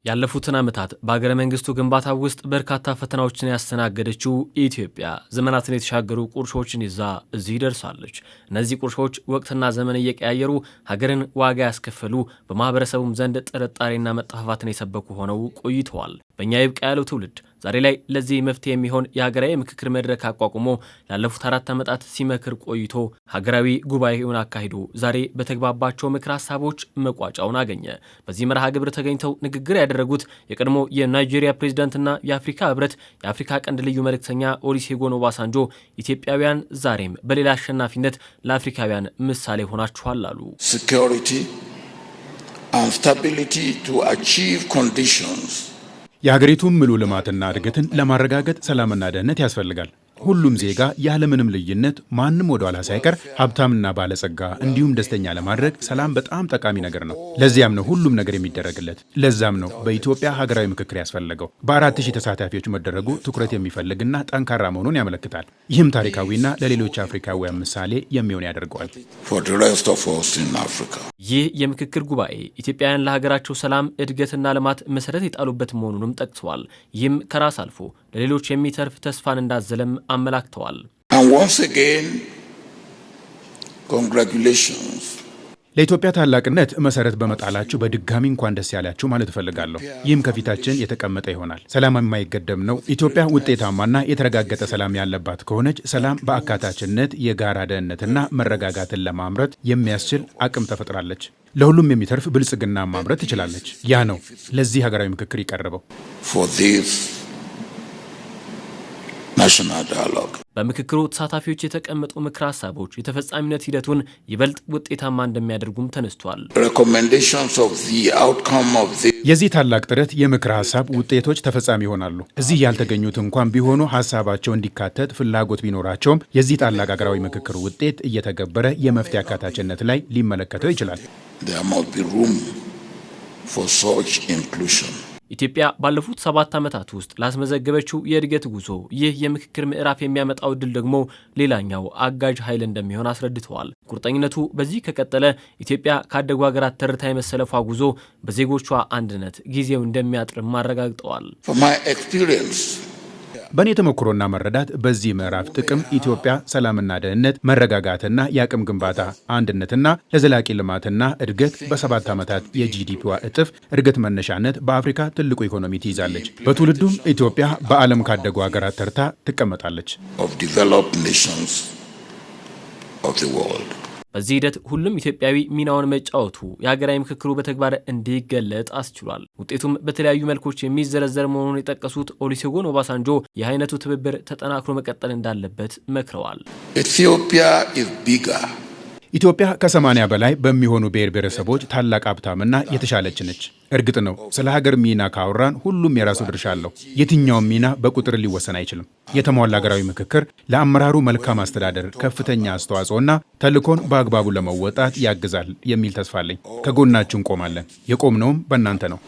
ያለፉትን ዓመታት በአገረ መንግስቱ ግንባታ ውስጥ በርካታ ፈተናዎችን ያስተናገደችው ኢትዮጵያ ዘመናትን የተሻገሩ ቁርሾችን ይዛ እዚህ ደርሳለች። እነዚህ ቁርሾች ወቅትና ዘመን እየቀያየሩ ሀገርን ዋጋ ያስከፈሉ፣ በማህበረሰቡም ዘንድ ጥርጣሬና መጠፋፋትን የሰበኩ ሆነው ቆይተዋል። በእኛ ይብቃ ያለው ትውልድ ዛሬ ላይ ለዚህ መፍትሄ የሚሆን የሀገራዊ ምክክር መድረክ አቋቁሞ ላለፉት 4 ዓመታት ሲመክር ቆይቶ ሀገራዊ ጉባኤውን አካሂዶ ዛሬ በተግባባቸው ምክር ሀሳቦች መቋጫውን አገኘ። በዚህ መርሃ ግብር ተገኝተው ንግግር ያደረጉት የቀድሞ የናይጄሪያ ፕሬዝዳንትና የአፍሪካ ህብረት የአፍሪካ ቀንድ ልዩ መልእክተኛ ኦሉሴጉን ኦባሳንጆ ኢትዮጵያውያን ዛሬም በሌላ አሸናፊነት ለአፍሪካውያን ምሳሌ ሆናችኋል አሉ። Security and stability to achieve conditions የሀገሪቱን ሙሉ ልማትና እድገትን ለማረጋገጥ ሰላምና ደህንነት ያስፈልጋል። ሁሉም ዜጋ ያለምንም ልዩነት ማንም ወደ ኋላ ሳይቀር ሀብታምና ባለጸጋ እንዲሁም ደስተኛ ለማድረግ ሰላም በጣም ጠቃሚ ነገር ነው። ለዚያም ነው ሁሉም ነገር የሚደረግለት። ለዛም ነው በኢትዮጵያ ሀገራዊ ምክክር ያስፈልገው። በ4000 ተሳታፊዎች መደረጉ ትኩረት የሚፈልግና ጠንካራ መሆኑን ያመለክታል። ይህም ታሪካዊና ለሌሎች አፍሪካውያን ምሳሌ የሚሆን ያደርገዋል። ይህ የምክክር ጉባኤ ኢትዮጵያውያን ለሀገራቸው ሰላም እድገትና ልማት መሰረት የጣሉበት መሆኑንም ጠቅሰዋል። ይህም ከራስ አልፎ ለሌሎች የሚተርፍ ተስፋን እንዳዘለም አመላክተዋል። ለኢትዮጵያ ታላቅነት መሰረት በመጣላችሁ በድጋሚ እንኳን ደስ ያላችሁ ማለት እፈልጋለሁ። ይህም ከፊታችን የተቀመጠ ይሆናል። ሰላም የማይገደብ ነው። ኢትዮጵያ ውጤታማና የተረጋገጠ ሰላም ያለባት ከሆነች ሰላም በአካታችነት የጋራ ደህንነትና መረጋጋትን ለማምረት የሚያስችል አቅም ተፈጥራለች። ለሁሉም የሚተርፍ ብልጽግና ማምረት ትችላለች። ያ ነው ለዚህ ሀገራዊ ምክክር የቀረበው። በምክክሩ ተሳታፊዎች የተቀመጡ ምክር ሀሳቦች የተፈጻሚነት ሂደቱን ይበልጥ ውጤታማ እንደሚያደርጉም ተነስቷል። የዚህ ታላቅ ጥረት የምክር ሀሳብ ውጤቶች ተፈጻሚ ይሆናሉ። እዚህ ያልተገኙት እንኳን ቢሆኑ ሀሳባቸው እንዲካተት ፍላጎት ቢኖራቸውም የዚህ ታላቅ ሀገራዊ ምክክር ውጤት እየተገበረ የመፍትሄ አካታችነት ላይ ሊመለከተው ይችላል። ኢትዮጵያ ባለፉት 7 ዓመታት ውስጥ ላስመዘገበችው የእድገት ጉዞ ይህ የምክክር ምዕራፍ የሚያመጣው ድል ደግሞ ሌላኛው አጋዥ ኃይል እንደሚሆን አስረድተዋል። ቁርጠኝነቱ በዚህ ከቀጠለ ኢትዮጵያ ካደጉ ሀገራት ተርታ የመሰለፏ ጉዞ በዜጎቿ አንድነት ጊዜው እንደሚያጥርም አረጋግጠዋል። በእኔ ተሞክሮና መረዳት በዚህ ምዕራፍ ጥቅም ኢትዮጵያ ሰላምና ደህንነት፣ መረጋጋትና የአቅም ግንባታ፣ አንድነትና ለዘላቂ ልማትና እድገት በ7 ዓመታት የጂዲፒዋ እጥፍ እድገት መነሻነት በአፍሪካ ትልቁ ኢኮኖሚ ትይዛለች። በትውልዱም ኢትዮጵያ በዓለም ካደጉ ሀገራት ተርታ ትቀመጣለች። በዚህ ሂደት ሁሉም ኢትዮጵያዊ ሚናውን መጫወቱ የሀገራዊ ምክክሩ በተግባር እንዲገለጥ አስችሏል። ውጤቱም በተለያዩ መልኮች የሚዘረዘር መሆኑን የጠቀሱት ኦሉሴጉን ኦባሳንጆ ይህ አይነቱ ትብብር ተጠናክሮ መቀጠል እንዳለበት መክረዋል። ኢትዮጵያ ከ80 በላይ በሚሆኑ ብሔር ብሔረሰቦች ታላቅ ሀብታምና የተሻለች ነች። እርግጥ ነው ስለ ሀገር ሚና ካወራን ሁሉም የራሱ ድርሻ አለው። የትኛውም ሚና በቁጥር ሊወሰን አይችልም። የተሟላ ሀገራዊ ምክክር ለአመራሩ መልካም አስተዳደር ከፍተኛ አስተዋጽኦና ተልዕኮን በአግባቡ ለመወጣት ያግዛል የሚል ተስፋ አለኝ። ከጎናችሁ እንቆማለን። የቆምነውም በእናንተ ነው።